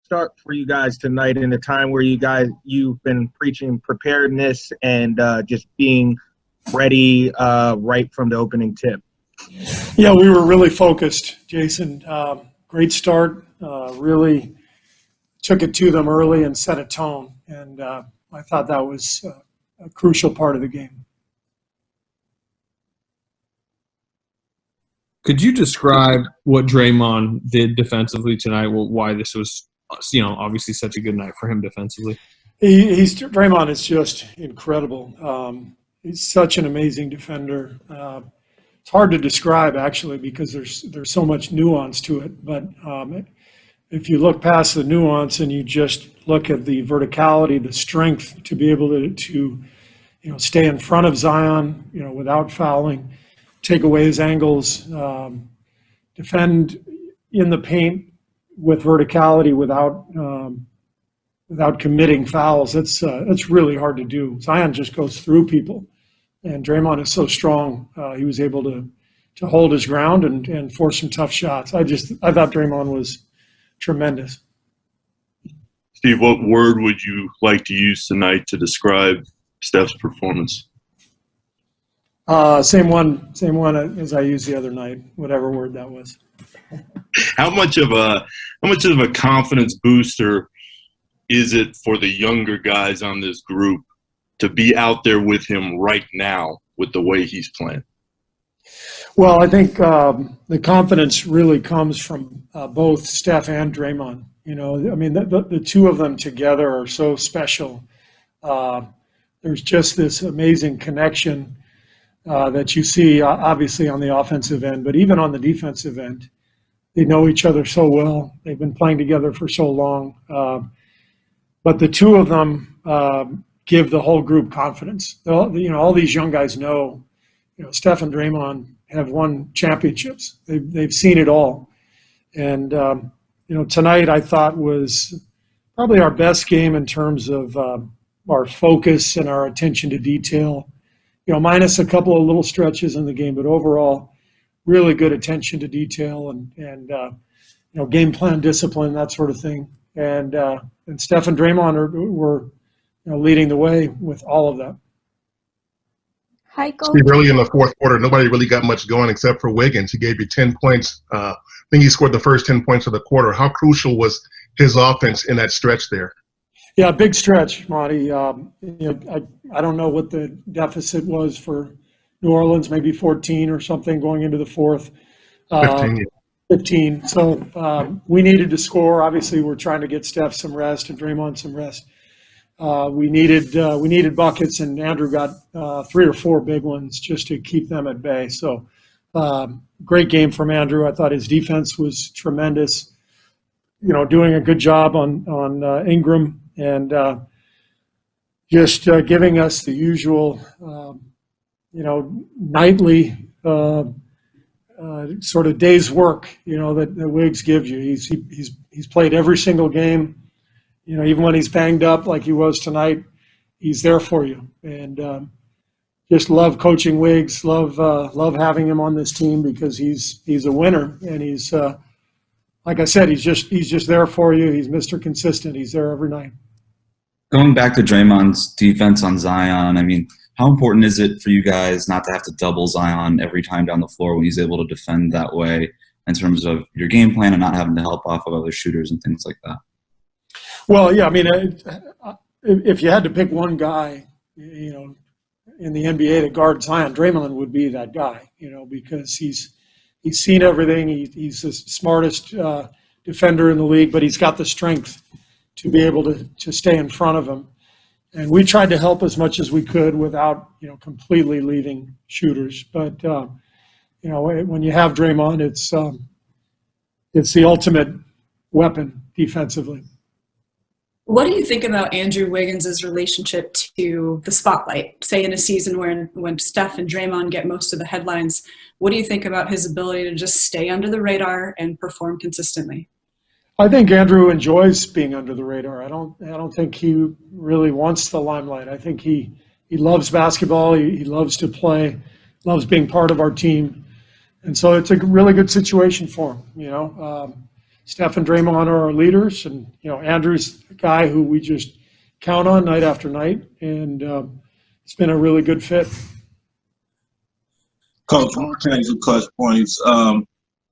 start for you guys tonight in a time where you've been preaching preparedness and just being ready right from the opening tip? Yeah, we were really focused, Jason. Great start. Really took it to them early and set a tone. And I thought that was a crucial part of the game. Could you describe what Draymond did defensively tonight? Well, why this was, obviously such a good night for him defensively? Draymond is just incredible. He's such an amazing defender. It's hard to describe actually because there's so much nuance to it. But if you look past the nuance and you just look at the verticality, the strength to be able to stay in front of Zion, without fouling, take away his angles, defend in the paint with verticality without committing fouls. That's really hard to do. Zion just goes through people, and Draymond is so strong. He was able to hold his ground and force some tough shots. I thought Draymond was tremendous. Steve, what word would you like to use tonight to describe Steph's performance? Same one as I used the other night, whatever word that was. How much of a confidence booster is it for the younger guys on this group to be out there with him right now with the way he's playing? Well, I think the confidence really comes from both Steph and Draymond. The two of them together are so special. There's just this amazing connection that you see, obviously, on the offensive end, but even on the defensive end. They know each other so well. They've been playing together for so long. But the two of them give the whole group confidence. All these young guys know, Steph and Draymond have won championships. They've seen it all. And, tonight I thought was probably our best game in terms of our focus and our attention to detail. Minus a couple of little stretches in the game, but overall, really good attention to detail and game plan discipline, that sort of thing. And Steph and Draymond were leading the way with all of that. Hi, Coach. Steve, early in the fourth quarter, nobody really got much going except for Wiggins. He gave you 10 points. I think he scored the first 10 points of the quarter. How crucial was his offense in that stretch there? Yeah, big stretch, Monty. I don't know what the deficit was for New Orleans, maybe 14 or something going into the fourth. 15. 15. So we needed to score. Obviously, we're trying to get Steph some rest and Draymond some rest. We needed buckets, and Andrew got 3 or 4 big ones just to keep them at bay. So great game from Andrew. I thought his defense was tremendous. Doing a good job on Ingram and just giving us the usual, nightly sort of day's work, that Wiggs gives you. He's played every single game. Even when he's banged up like he was tonight, he's there for you. And just love coaching Wiggs. Love having him on this team because he's a winner, and he's like I said, he's just there for you. He's Mr. Consistent. He's there every night. Going back to Draymond's defense on Zion, how important is it for you guys not to have to double Zion every time down the floor when he's able to defend that way in terms of your game plan and not having to help off of other shooters and things like that? Well, yeah, if you had to pick one guy, in the NBA to guard Zion, Draymond would be that guy, because he's seen everything. He's the smartest defender in the league, but he's got the strength to be able to stay in front of him. And we tried to help as much as we could without, completely leaving shooters. But, when you have Draymond, it's the ultimate weapon defensively. What do you think about Andrew Wiggins' relationship to the spotlight? Say in a season when Steph and Draymond get most of the headlines, what do you think about his ability to just stay under the radar and perform consistently? I think Andrew enjoys being under the radar. I don't think he really wants the limelight. I think he loves basketball. He loves to play, loves being part of our team, and so it's a really good situation for him. Steph and Draymond are our leaders, and Andrew's a guy who we just count on night after night, and it's been a really good fit. Coach, more change of clutch points.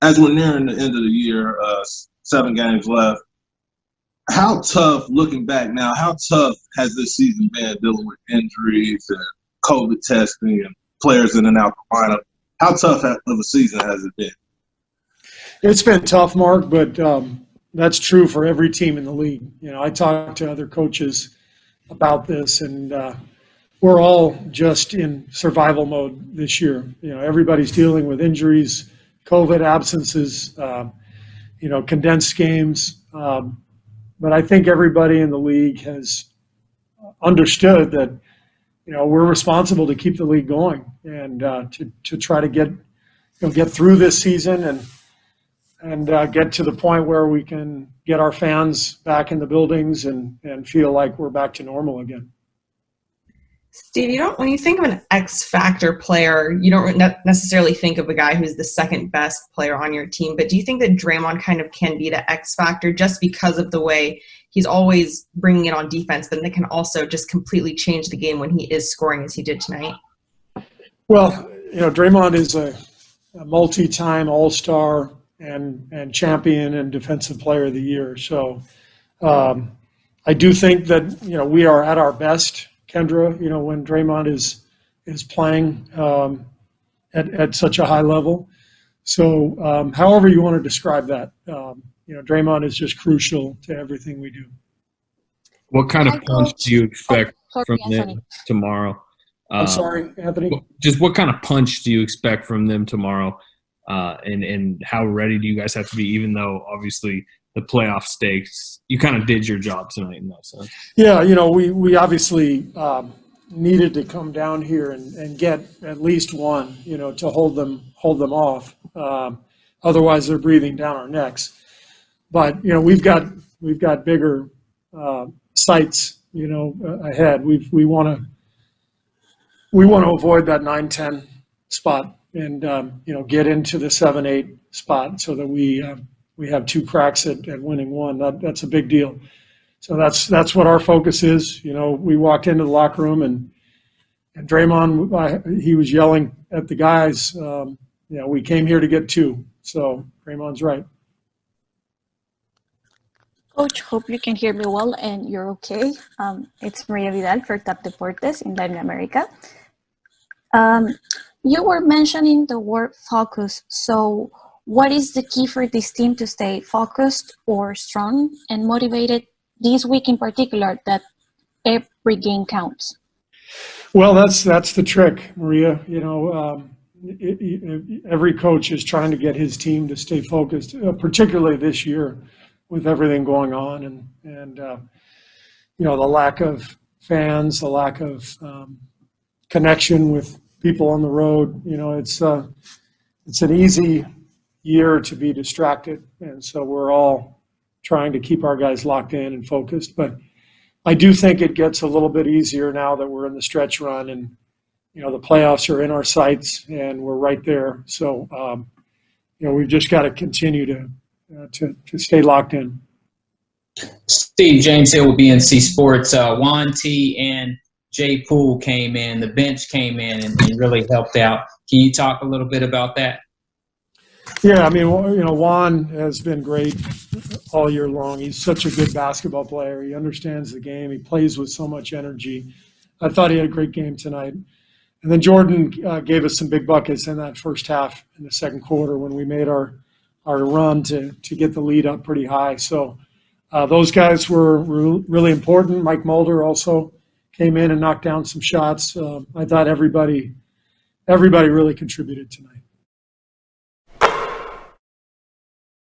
As we're nearing the end of the year, 7 games left, how tough, looking back now, how tough has this season been dealing with injuries and COVID testing and players in and out the lineup? How tough of a season has it been? It's been tough, Mark, but that's true for every team in the league. I talked to other coaches about this, and we're all just in survival mode this year. Everybody's dealing with injuries, COVID absences, condensed games. But I think everybody in the league has understood that, we're responsible to keep the league going and to try to get through this season and get to the point where we can get our fans back in the buildings and feel like we're back to normal again. Steve, when you think of an X factor player, you don't necessarily think of a guy who's the second best player on your team, but do you think that Draymond kind of can be the X factor just because of the way he's always bringing it on defense, but then can also just completely change the game when he is scoring as he did tonight? Well, Draymond is a multi-time All-Star and champion and defensive player of the year. So I do think that, we are at our best, Kendra, when Draymond is playing at such a high level. So however you want to describe that, Draymond is just crucial to everything we do. What kind of punch do you expect from them tomorrow? I'm sorry, Anthony? Just what kind of punch do you expect from them tomorrow? And how ready do you guys have to be, even though obviously the playoff stakes, you kind of did your job tonight in that sense? Yeah, we obviously needed to come down here and get at least one, to hold them off. Otherwise, they're breathing down our necks. But we've got bigger sights, ahead. We want to avoid that 9-10 spot and get into the 7-8 spot so that we have 2 cracks at winning one. That's a big deal. So that's what our focus is. We walked into the locker room and Draymond, he was yelling at the guys. We came here to get 2. So Draymond's right. Coach, hope you can hear me well and you're okay. It's Maria Vidal for Top Deportes in Latin America. You were mentioning the word focus. So what is the key for this team to stay focused or strong and motivated this week in particular, that every game counts? Well, that's the trick, Maria. Every coach is trying to get his team to stay focused, particularly this year with everything going on and the lack of fans, the lack of connection with people on the road. It's an easy year to be distracted, and so we're all trying to keep our guys locked in and focused. But I do think it gets a little bit easier now that we're in the stretch run and the playoffs are in our sights and we're right there. So we've just got to continue to stay locked in. Steve, James Hill with BNC Sports. Juan T and Jay Poole came in, the bench came in and really helped out. Can you talk a little bit about that? Yeah, Juan has been great all year long. He's such a good basketball player. He understands the game. He plays with so much energy. I thought he had a great game tonight. And then Jordan gave us some big buckets in that first half in the second quarter when we made our run to get the lead up pretty high. So those guys were really important. Mike Mulder also came in and knocked down some shots. I thought everybody really contributed tonight.